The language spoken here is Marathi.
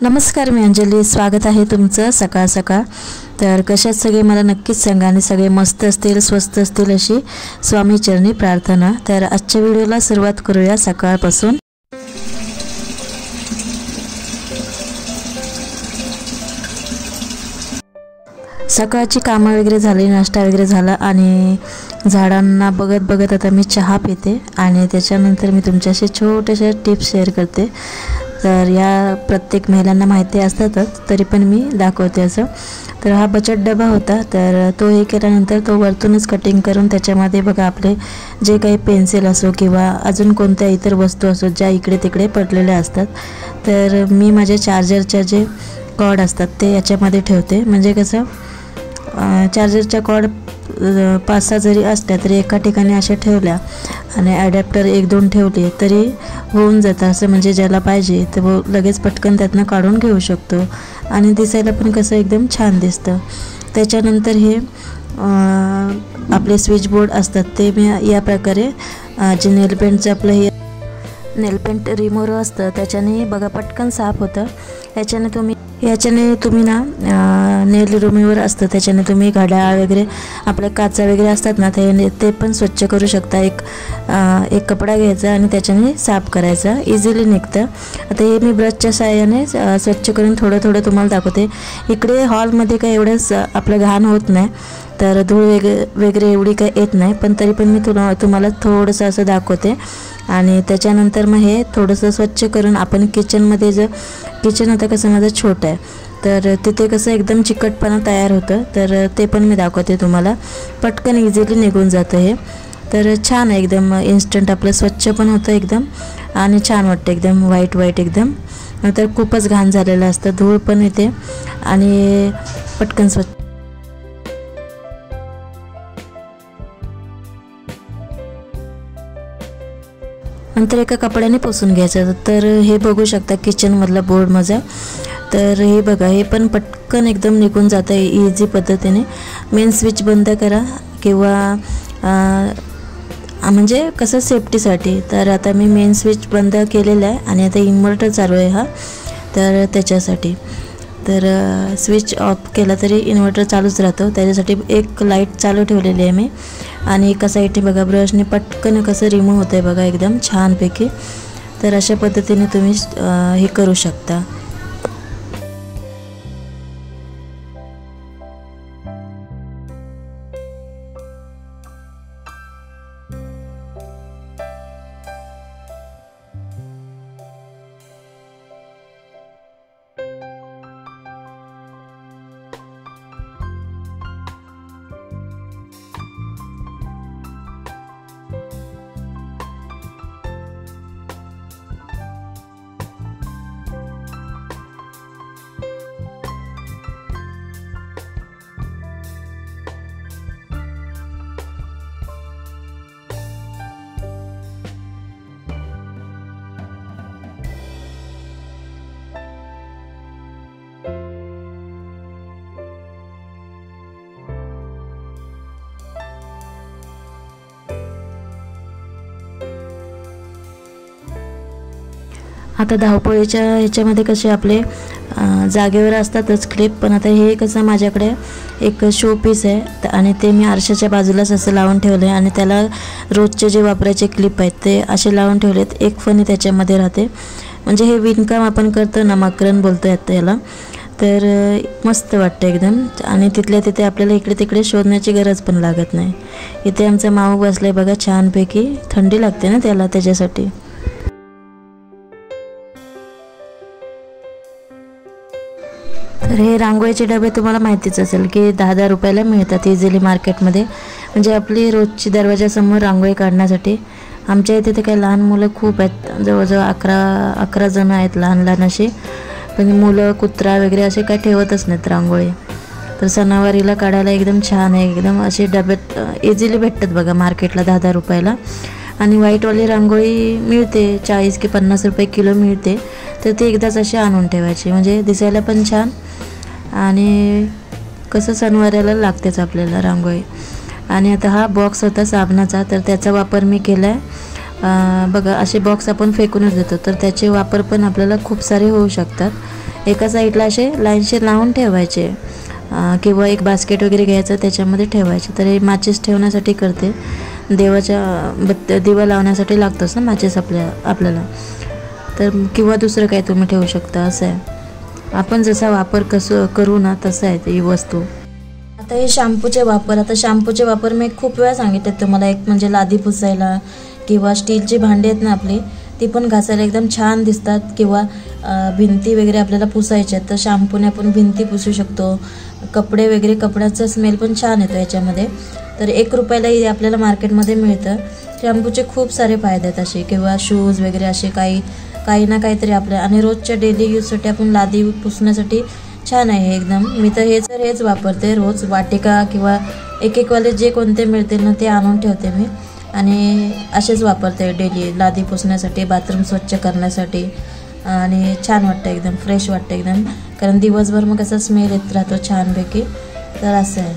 नमस्कार, मी अंजली. स्वागत आहे तुमचं सकाळ सकाळ. तर कशात सगळे मला नक्कीच सांगा आणि सगळे मस्त असतील, स्वस्त असतील अशी स्वामी चरणी प्रार्थना. तर आजच्या व्हिडिओला सुरुवात करूया सकाळपासून. सकाळची कामं वगैरे झाली, नाश्ता वगैरे झाला आणि झाडांना बघत बघत आता मी चहा पिते आणि त्याच्यानंतर मी तुमच्याशी छोट्याशा टिप्स शेअर करते. तर या प्रत्येक महिलांना माहिती असतातच, तरी पण मी दाखवते असं. तर हा बचत डबा होता, तर तो हे केल्यानंतर तो वरतूनच कटिंग करून त्याच्यामध्ये बघा आपले जे काही पेन्सिल असो किंवा अजून कोणत्या इतर वस्तू असो ज्या इकडे तिकडे पडलेल्या असतात, तर मी माझे चार्जरच्या जे कॉर्ड असतात ते याच्यामध्ये ठेवते. म्हणजे कसं चार्जरच्या कॉर्ड 5-6 जरी असल्या तरी एका ठिकाणी अशा ठेवल्या आणि ॲडॅप्टर 1-2 ठेवले तरी होऊन जातं. असं म्हणजे ज्याला पाहिजे तर लगेच पटकन त्यातनं काढून घेऊ शकतो आणि दिसायला पण कसं एकदम छान दिसतं. त्याच्यानंतर हे आपले स्विच बोर्ड असतात ते मी या प्रकारे जे नेलपेंटचं आपलं हे नेलपेंट रिमूव्हर असतं त्याच्याने बघा पटकन साफ होतं. याच्याने तुम्ही ना नेल रिमूव्हर असतं त्याच्याने तुम्ही घड्याळ वगैरे आपल्या काचा वगैरे असतात ना ते पण स्वच्छ करू शकता. एक कपडा घ्यायचा आणि त्याच्याने साफ करायचा, इझिली निघतं. आता हे मी ब्रशच्या साहाय्याने स्वच्छ करून थोडं थोडं तुम्हाला दाखवते. इकडे हॉलमध्ये काही एवढंच आपलं घाण होत नाही, तर धूळ वगैरे एवढी काही येत नाही, पण तरी पण मी तुम्हाला थोडंसं असं दाखवते. आणि त्याच्यानंतर मग हे थोडंसं स्वच्छ करून आपण किचनमध्ये किचन आता कसं माझं छोटं आहे तर तिथे कसं एकदम चिकटपणा तयार होतं, तर ते पण मी दाखवते तुम्हाला. पटकन इझिली निघून जातं हे. तर छान आहे एकदम इन्स्टंट, आपलं स्वच्छ पण होतं एकदम आणि छान वाटतं एकदम व्हाईट एकदम. नंतर खूपच घाण झालेलं असतं, धूळ पण येते आणि पटकन स्वच्छ. नंतर एका कपड्याने पुसून घ्यायचं. तर हे बघू शकता किचनमधला बोर्ड माझा. तर हे बघा हे पण पटकन एकदम निघून जातं इझी पद्धतीने. मेन स्विच बंद करा किंवा म्हणजे कसं सेफ्टीसाठी. तर आता मी मेन स्विच बंद केलेलं आहे आणि आता इन्व्हर्टर चालू आहे हा, तर त्याच्यासाठी. तर स्विच ऑफ केला तरी इन्व्हर्टर चालूच राहतो, त्याच्यासाठी एक लाईट चालू ठेवलेली आहे मी. आणि एका साईडने बघा ब्रशने पटकन कसं रिमूव्ह होतं आहे बघा एकदम छानपैकी. तर अशा पद्धतीने तुम्ही हे करू शकता. आता धावपळीच्या ह्याच्यामध्ये कसे आपले जागेवर असतातच क्लिप, पण आता हे कसं माझ्याकडे एक शो पीस आहे आणि ते मी आरशाच्या बाजूलाच असं लावून ठेवलं आहे आणि त्याला रोजचे जे वापरायचे क्लिप आहेत ते असे लावून ठेवलेत. एक फणी त्याच्यामध्ये राहते. म्हणजे हे विणकाम आपण करतो ना, मकरन बोलतो यात याला. तर मस्त वाटतं एकदम आणि तिथल्या तिथे आपल्याला इकडे तिकडे शोधण्याची गरज पण लागत नाही. इथे आमचा माऊ बसलाय बघा छानपैकी. थंडी लागते ना त्याला, त्याच्यासाठी. तर हे रांगोळीचे डबे तुम्हाला माहितीच असेल की 10-10 रुपयाला मिळतात इझिली मार्केटमध्ये. म्हणजे आपली रोजची दरवाजासमोर रांगोळी काढण्यासाठी. आमच्या इथे तर काही लहान मुलं खूप आहेत, जवळजवळ 11 जण आहेत लहान अशी. पण मुलं कुत्रा वगैरे असे काही ठेवतच नाहीत रांगोळी. तर सणावारीला काढायला एकदम छान आहे. एकदम असे डब्यात इझिली भेटतात बघा मार्केटला 10-10 रुपयाला. आणि व्हाईटवाली रांगोळी मिळते 40 की 50 रुपये किलो मिळते. तर ती एकदाच अशी आणून ठेवायची, म्हणजे दिसायला पण छान आणि कसं सणवाराला लागतेच आपल्याला रांगोळी. आणि आता हा बॉक्स होता साबणाचा, तर त्याचा वापर मी केला आहे. बघा असे बॉक्स आपण फेकूनच देतो, तर त्याचे वापर पण आपल्याला खूप सारे होऊ शकतात. एका साईडला असे लाईनशीर लावून ठेवायचे किंवा एक बास्केट वगैरे घ्यायचं त्याच्यामध्ये ठेवायचे. तर हे माचीस ठेवण्यासाठी करते. देवाच्या दिवा लावण्यासाठी लागतोच ना माचीस आपल्याला. तर किंवा दुसरं काही तुम्ही ठेवू शकता. असं आहे, आपण जसा वापर कसं करू ना तसं आहे ही वस्तू. आता हे शॅम्पूचे वापर. आता शॅम्पूचे वापर मी खूप वेळा सांगितले तुम्हाला. एक म्हणजे लादी पुसायला किंवा स्टीलची भांडी आहेत ना आपली, ती पण घासायला एकदम छान दिसतात. किंवा भिंती वगैरे आपल्याला पुसायच्या आहेत तर शॅम्पूने आपण भिंती पुसू शकतो. कपडे वगैरे, कपड्याचा स्मेल पण छान येतो याच्यामध्ये. तर 1 रुपयालाही आपल्याला मार्केटमध्ये मिळतं. शॅम्पूचे खूप सारे फायदे आहेत असे. किंवा शूज वगैरे असे काही ना काहीतरी आपल्या आणि रोजच्या डेली यूजसाठी आपण लादी पुसण्यासाठी छान आहे एकदम. मी तर हेच वापरते रोज. वाटिका किंवा एक वाले जे कोणते मिळतील ना ते आणून ठेवते मी आणि असेच वापरते डेली लादी पुसण्यासाठी, बाथरूम स्वच्छ करण्यासाठी. आणि छान वाटतं एकदम, फ्रेश वाटतं एकदम. कारण दिवसभर मग असा स्मेल येत राहतो छानपैकी. तर असं आहे.